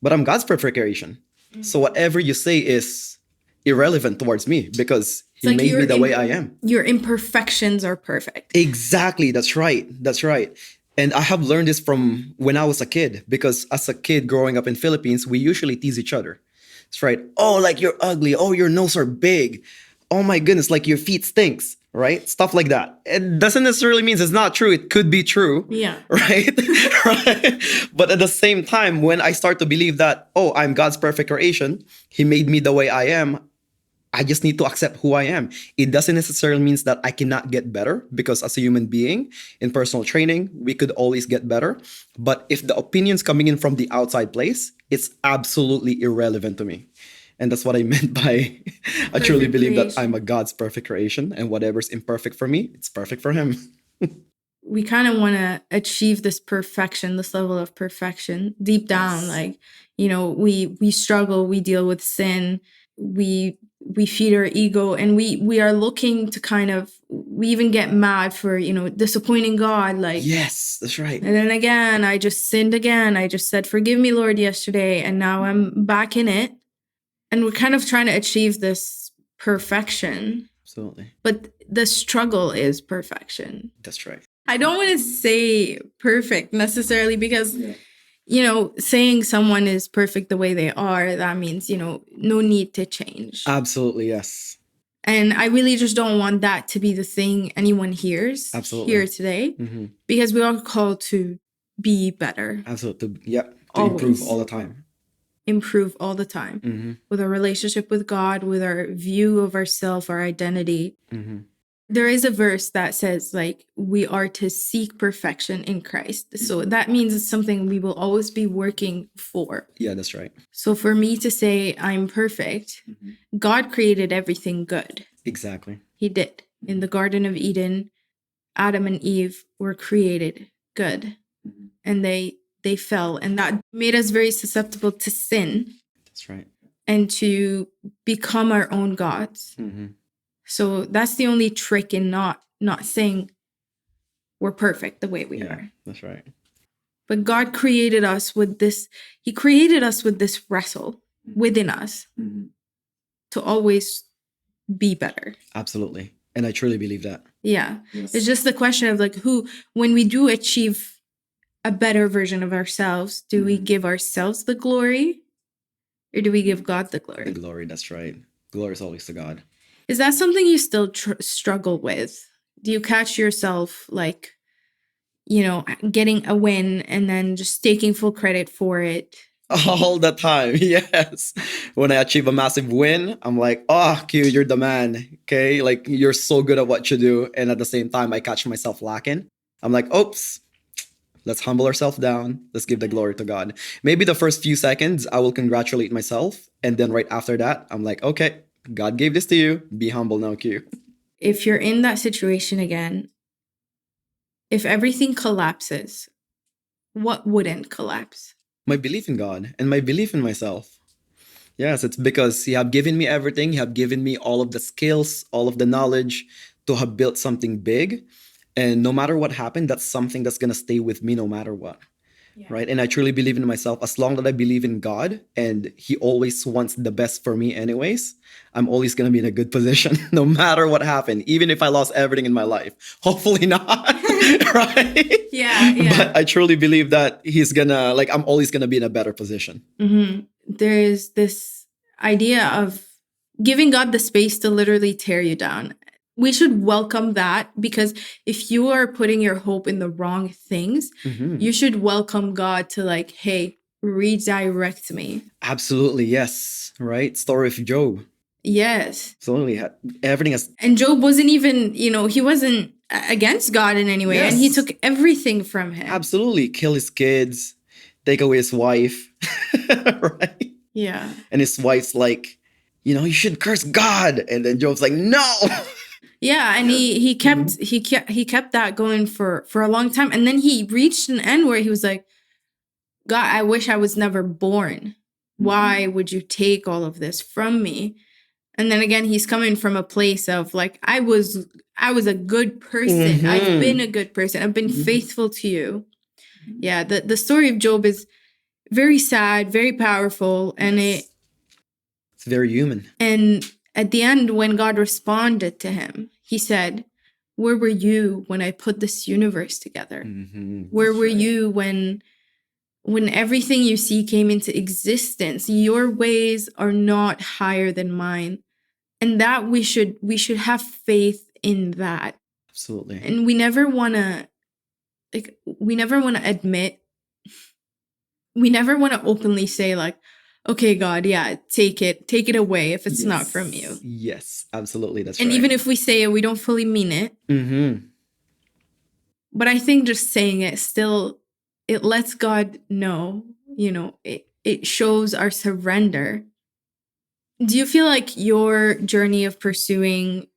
but I'm God's perfect creation. So whatever you say is irrelevant towards me because he made me the way I am. Your imperfections are perfect. Exactly. That's right. That's right. And I have learned this from when I was a kid, because as a kid growing up in Philippines, we usually tease each other. It's right. Oh, like you're ugly. Oh, your nose are big. Oh my goodness, like your feet stinks, right? Stuff like that. It doesn't necessarily mean it's not true. It could be true. Yeah. Right? Right. But at the same time, when I start to believe that, oh, I'm God's perfect creation, he made me the way I am, I just need to accept who I am. It doesn't necessarily mean that I cannot get better, because as a human being in personal training, we could always get better. But if the opinions coming in from the outside place, it's absolutely irrelevant to me. And that's what I meant by I truly believe that I'm a God's perfect creation, and whatever's imperfect for me, it's perfect for him. We kind of want to achieve this perfection, this level of perfection deep down. Yes. Like, we struggle, we deal with sin, we feed our ego, and we are looking to we even get mad for, disappointing God. Like, yes, that's right. And then again, I just sinned again. I just said, forgive me, Lord, yesterday. And now I'm back in it. And we're kind of trying to achieve this perfection. Absolutely. But the struggle is perfection. That's right. I don't want to say perfect necessarily, because, saying someone is perfect the way they are, that means, no need to change. Absolutely, yes. And I really just don't want that to be the thing anyone hears here today, because we are called to be better. Absolutely. Yeah. To improve all the time. improve all the time Mm-hmm. with our relationship with God, with our view of ourselves, our identity. Mm-hmm. There is a verse that says, like, we are to seek perfection in Christ. So that means it's something we will always be working for. Yeah, that's right. So for me to say I'm perfect, God created everything good. Exactly. He did. In the Garden of Eden, Adam and Eve were created good. And they fell, and that made us very susceptible to sin That's right. and to become our own gods. Mm-hmm. So that's the only trick in not saying we're perfect the way we Yeah, are. that's right. But God created us with this, He created us with this wrestle within us to always be better. Absolutely. And I truly believe that. Yeah. It's just the question of like when we do achieve a better version of ourselves, do we give ourselves the glory or do we give God the glory? The glory, that's right. Glory is always to God. Is that something you still struggle with? Do you catch yourself like, getting a win and then just taking full credit for it? All the time, yes. When I achieve a massive win, I'm like, oh, Q, you're the man. Okay. Like, you're so good at what you do. And at the same time, I catch myself lacking. I'm like, oops, let's humble ourselves down. Let's give the glory to God. Maybe the first few seconds, I will congratulate myself. And then right after that, I'm like, okay, God gave this to you. Be humble now, Q. If you're in that situation again, if everything collapses, what wouldn't collapse? My belief in God and my belief in myself. Yes, it's because He have given me everything. He have given me all of the skills, all of the knowledge to have built something big. And no matter what happened, that's something that's gonna stay with me no matter what. Yeah. Right? And I truly believe in myself. As long as I believe in God and He always wants the best for me anyways, I'm always gonna be in a good position no matter what happened. Even if I lost everything in my life. Hopefully not. Right? Yeah. But I truly believe that He's gonna, like, I'm always gonna be in a better position. Mm-hmm. There's this idea of giving God the space to literally tear you down. We should welcome that, because if you are putting your hope in the wrong things, Mhm. you should welcome God to like, hey, redirect me. Absolutely, yes. Right? Story of Job. Yes. Absolutely. Everything has. And Job wasn't even, he wasn't against God in any way. And he Yes. took everything from him. Absolutely. Kill his kids, take away his wife. Right? Yeah. And his wife's like, you should curse God. And then Job's like, no. Yeah, and he kept that going for a long time. And then he reached an end where he was like, God, I wish I was never born. Why would you take all of this from me? And then again, he's coming from a place of like, I was a good person. Mhm. I've been a good person. I've been faithful to you. Yeah, the story of Job is very sad, very powerful, and It's very human. and at the end, when God responded to him, He said, "Where were you when I put this universe together? Mhm. Where were you when everything you see came into existence? Your ways are not higher than mine." And that we should have faith in that. Absolutely. And we never want to admit, we never want to openly say like, okay, God, yeah, take it away if it's not from you. Yes, absolutely. That's And right. even if we say it, we don't fully mean it. Mm-hmm. But I think just saying it still, it lets God know, it shows our surrender. Do you feel like your journey of pursuing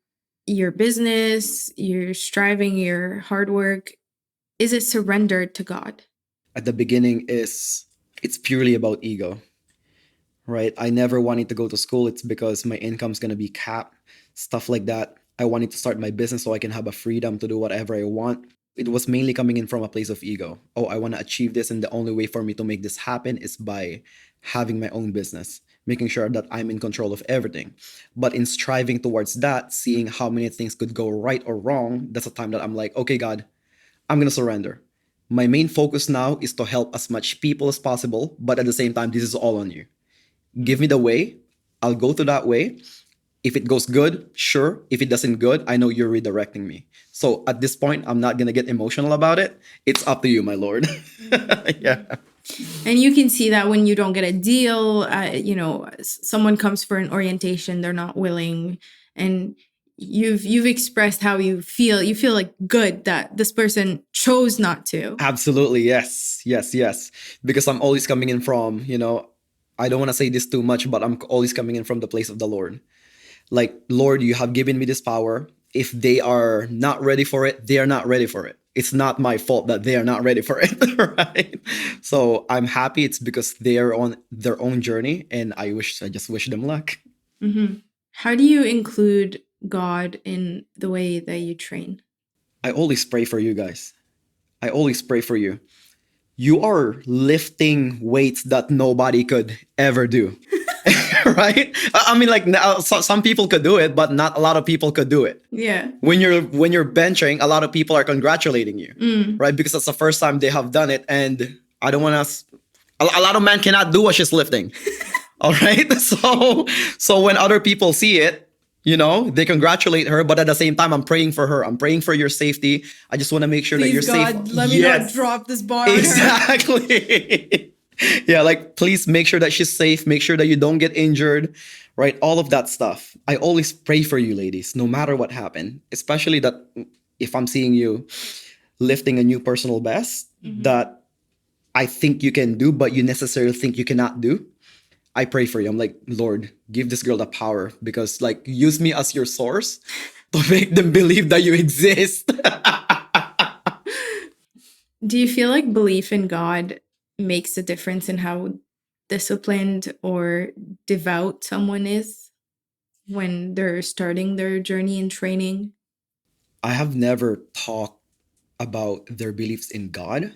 your business, your striving, your hard work, is it surrendered to God? At the beginning, it's purely about ego. Right? I never wanted to go to school. It's because my income's gonna be capped, stuff like that. I wanted to start my business so I can have a freedom to do whatever I want. It was mainly coming in from a place of ego. Oh, I want to achieve this, and the only way for me to make this happen is by having my own business, making sure that I'm in control of everything. But in striving towards that, seeing how many things could go right or wrong, that's a time that I'm like, okay, God, I'm gonna surrender. My main focus now is to help as much people as possible, but at the same time, this is all on you. Give me the way. I'll go to that way. If it goes good, sure. If it doesn't good, I know you're redirecting me. So at this point, I'm not gonna get emotional about it. It's up to you, my lord. Yeah. And you can see that when you don't get a deal, someone comes for an orientation, they're not willing, and you've expressed how you feel. You feel like good that this person chose not to. Absolutely, yes, yes, yes. Because I'm always coming in from, I don't want to say this too much, but I'm always coming in from the place of the Lord. Like, Lord, you have given me this power. If they are not ready for it, they are not ready for it. It's not my fault that they are not ready for it, right? So I'm happy it's because they are on their own journey, and I just wish them luck. Mm-hmm. How do you include God in the way that you train? I always pray for you guys. I always pray for you. You are lifting weights that nobody could ever do. Right? I mean, like, some people could do it, but not a lot of people could do it. Yeah. When you're benching, a lot of people are congratulating you, Mm. right? Because that's the first time they have done it, and I don't want to. A lot of men cannot do what she's lifting. All right, so when other people see it, they congratulate her, but at the same time, I'm praying for her. I'm praying for your safety. I just want to make sure that Please, you're safe. God, let me not drop this bar on her. Exactly. Yeah, like, please make sure that she's safe. Make sure that you don't get injured, right? All of that stuff. I always pray for you, ladies, no matter what happened. Especially that if I'm seeing you lifting a new personal best that I think you can do, but you necessarily think you cannot do. I pray for you. I'm like, Lord, give this girl the power, because, like, use me as your source to make them believe that you exist. Do you feel like belief in God makes a difference in how disciplined or devout someone is when they're starting their journey in training? I have never talked about their beliefs in God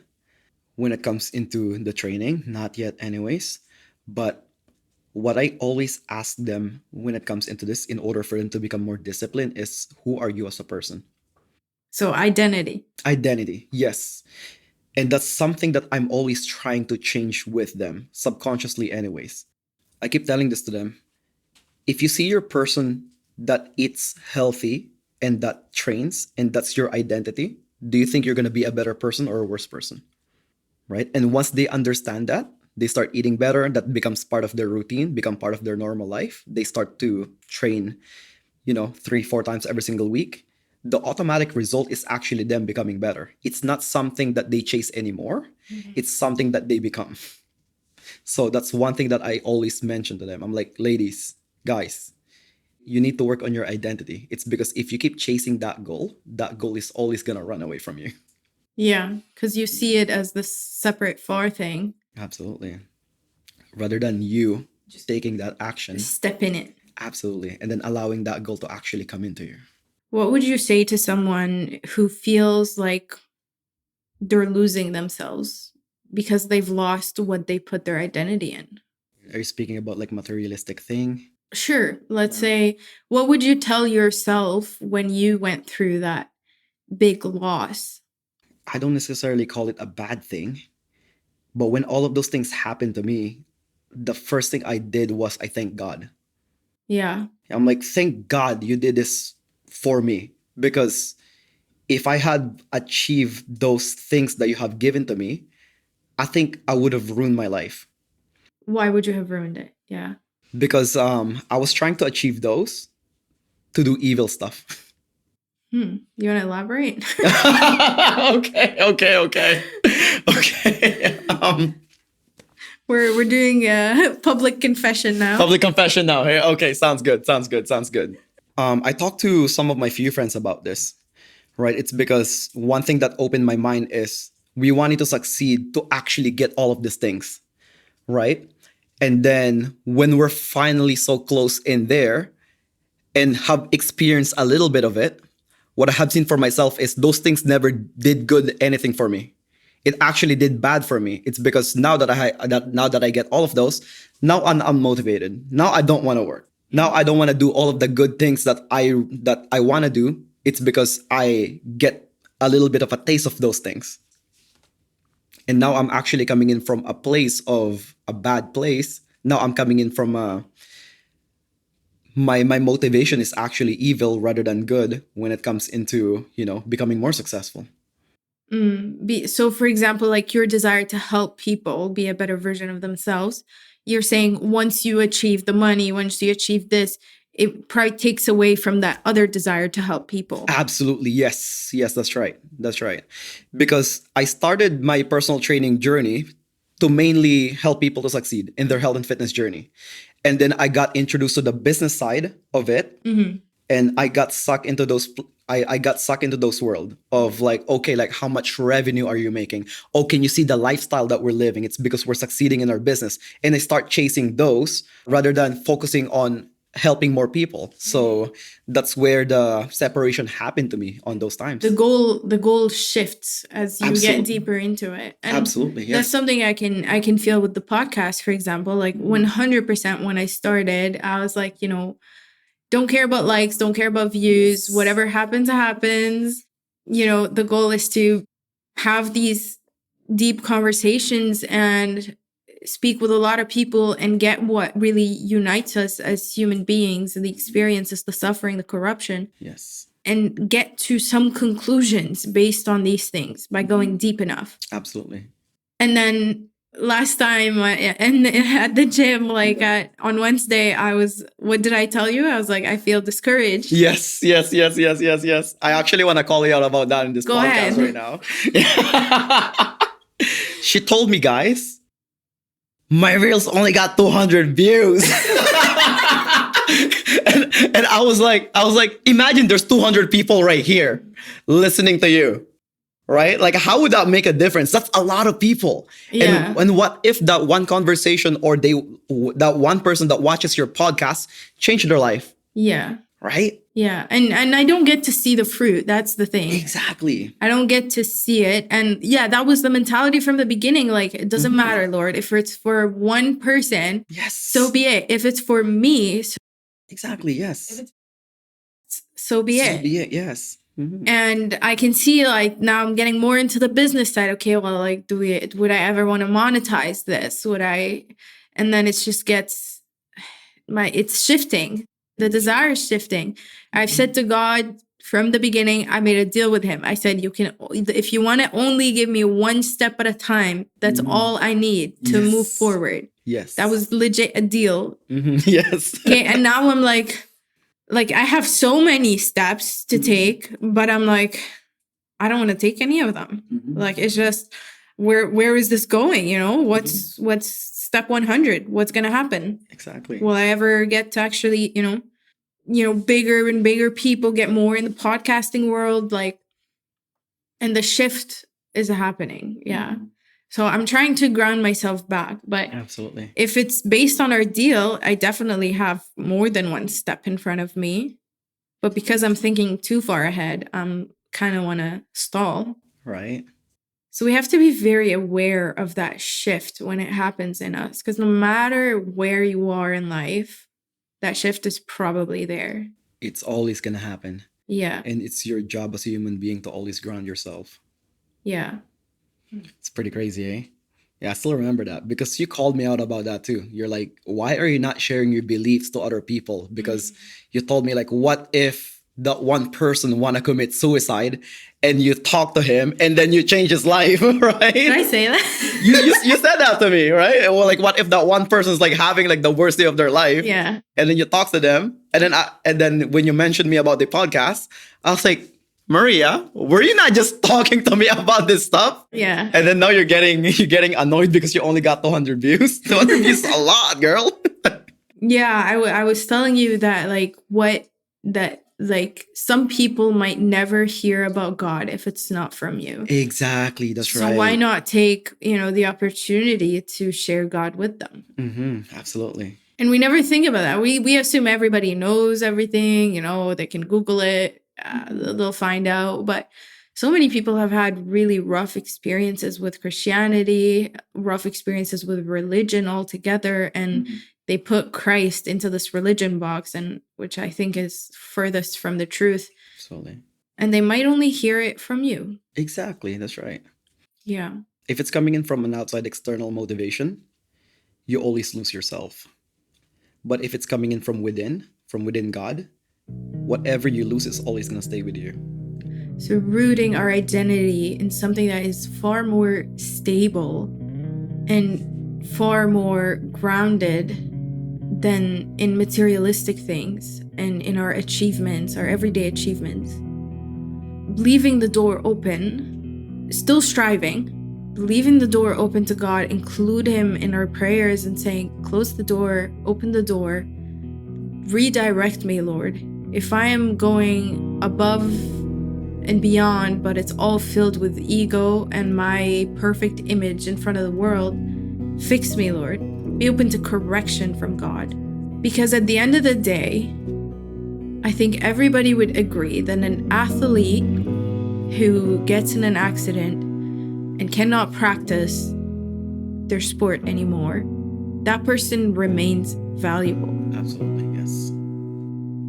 when it comes into the training, not yet, anyways. But what I always ask them when it comes into this, in order for them to become more disciplined, is, who are you as a person? So, identity. Identity, yes. And that's something that I'm always trying to change with them, subconsciously, anyways. I keep telling this to them. If you see your person that eats healthy and that trains, and that's your identity, do you think you're going to be a better person or a worse person? Right? And once they understand that, they start eating better. That becomes part of their routine, become part of their normal life. They start to train, 3, 4 times every single week. The automatic result is actually them becoming better. It's not something that they chase anymore. It's something that they become. So that's one thing that I always mention to them. I'm like, ladies, guys, you need to work on your identity. It's because if you keep chasing that goal is always going to run away from you. Yeah, because you see it as this separate far thing. Absolutely. Rather than you just taking that action, step in it. Absolutely. And then allowing that goal to actually come into you. What would you say to someone who feels like they're losing themselves because they've lost what they put their identity in? Are you speaking about, like, materialistic thing? Sure. Let's say, what would you tell yourself when you went through that big loss? I don't necessarily call it a bad thing, but when all of those things happened to me, the first thing I did was I thank God. Yeah. I'm like, thank God you did this for me, because if I had achieved those things that you have given to me, I think I would have ruined my life. Why would you have ruined it? Yeah. Because I was trying to achieve those to do evil stuff. You want to elaborate? Okay. We're doing a public confession now. Public confession now. Hey, okay, sounds good. I talked to some of my few friends about this, right? It's because one thing that opened my mind is we wanted to succeed to actually get all of these things, right? And then when we're finally so close in there and have experienced a little bit of it, what I have seen for myself is those things never did good anything for me. It actually did bad for me. It's because now that I get all of those, now I'm unmotivated. Now I don't want to work. Now I don't want to do all of the good things that I want to do. It's because I get a little bit of a taste of those things. And now I'm actually coming in from a place of a bad place. Now I'm coming in from my motivation is actually evil rather than good when it comes into becoming more successful. So, for example, like your desire to help people be a better version of themselves, you're saying once you achieve the money, once you achieve this, it probably takes away from that other desire to help people. Absolutely. Yes. Yes, that's right. That's right. Because I started my personal training journey to mainly help people to succeed in their health and fitness journey. And then I got introduced to the business side of it. And I got sucked into those I got sucked into those world of like, okay, like how much revenue are you making? Oh, can you see the lifestyle that we're living? It's because we're succeeding in our business. And I start chasing those rather than focusing on helping more people. So that's where the separation happened to me on those times. The goal shifts as you get deeper into it. And Absolutely, yes. that's something I can feel with the podcast, for example. Like 100% when I started, I was like, don't care about likes, don't care about views. Yes. Whatever happens, happens. The goal is to have these deep conversations and speak with a lot of people and get what really unites us as human beings, the experiences, the suffering, the corruption. Yes. And get to some conclusions based on these things by going deep enough. Absolutely. And then last time at the gym, like on Wednesday, what did I tell you? I was like, I feel discouraged. Yes. I actually want to call you out about that in this Go podcast ahead. right now. She told me, guys, my reels only got 200 views. and I was like, imagine there's 200 people right here listening to you. Right? Like, how would that make a difference? That's a lot of people. Yeah. And what if that one conversation or that one person that watches your podcast changed their life? Yeah. Right? Yeah. And I don't get to see the fruit. That's the thing. Exactly. I don't get to see it. And yeah, that was the mentality from the beginning. Like, it doesn't matter, Lord. If it's for one person, yes, so be it. If it's for me, exactly, yes. So be it. So be it, yes. And I can see like now I'm getting more into the business side. Okay, well, like, would I ever want to monetize this? And then it just it's shifting. The desire is shifting. I've said to God from the beginning, I made a deal with him. I said, if you want to only give me one step at a time, that's all I need to move forward. Yes. That was legit a deal. Yes. Okay, and now I'm like I have so many steps to take, but I'm like, I don't want to take any of them. Like, it's just, where is this going? What's step 100? What's going to happen? Exactly. Will I ever get to actually, bigger and bigger people get more in the podcasting world? Like, and the shift is happening. Yeah. So I'm trying to ground myself back, but absolutely, if it's based on our deal, I definitely have more than one step in front of me. But because I'm thinking too far ahead, I'm kind of want to stall. Right. So we have to be very aware of that shift when it happens in us, because no matter where you are in life, that shift is probably there. It's always going to happen. Yeah. And it's your job as a human being to always ground yourself. Yeah. It's pretty crazy, eh? Yeah, I still remember that because you called me out about that too. You're like, why are you not sharing your beliefs to other people? Because you told me, like, what if that one person want to commit suicide and you talk to him and then you change his life, right? Did I say that? you said that to me, right? Well, like, what if that one person's like having like the worst day of their life? Yeah. And then you talk to them, and then when you mentioned me about the podcast, I was like, Maria, were you not just talking to me about this stuff? Yeah. And then now you're getting annoyed because you only got 200 views. 200 views is a lot, girl. Yeah, I was telling you that some people might never hear about God if it's not from you. Exactly, that's right. So why not take, the opportunity to share God with them? Absolutely. And we never think about that. We assume everybody knows everything, they can Google it, they'll find out. But so many people have had really rough experiences with Christianity, rough experiences with religion altogether, and they put Christ into this religion box, and which I think is furthest from the truth. Absolutely. And they might only hear it from you. Exactly, that's right. Yeah. If it's coming in from an outside external motivation, you always lose yourself. But if it's coming in from within God, whatever you lose is always going to stay with you. So rooting our identity in something that is far more stable and far more grounded than in materialistic things and in our achievements, our everyday achievements. Leaving the door open, still striving, leaving the door open to God, include Him in our prayers and saying, close the door, open the door, redirect me, Lord. If I am going above and beyond, but it's all filled with ego and my perfect image in front of the world, fix me, Lord. Be open to correction from God. Because at the end of the day, I think everybody would agree that an athlete who gets in an accident and cannot practice their sport anymore, that person remains valuable. Absolutely, yes.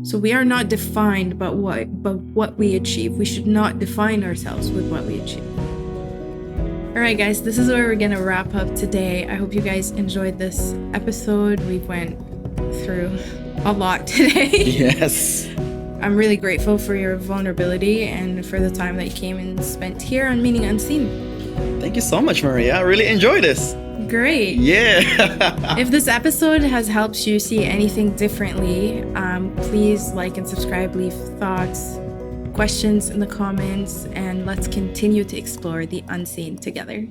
So we are not defined by what we achieve. We should not define ourselves with what we achieve. All right, guys, this is where we're going to wrap up today. I hope you guys enjoyed this episode. We went through a lot today. Yes. I'm really grateful for your vulnerability and for the time that you came and spent here on Meaning Unseen. Thank you so much, Maria. I really enjoyed this. Great. Yeah. If this episode has helped you see anything differently, please like and subscribe, leave thoughts, questions in the comments, and let's continue to explore the unseen together.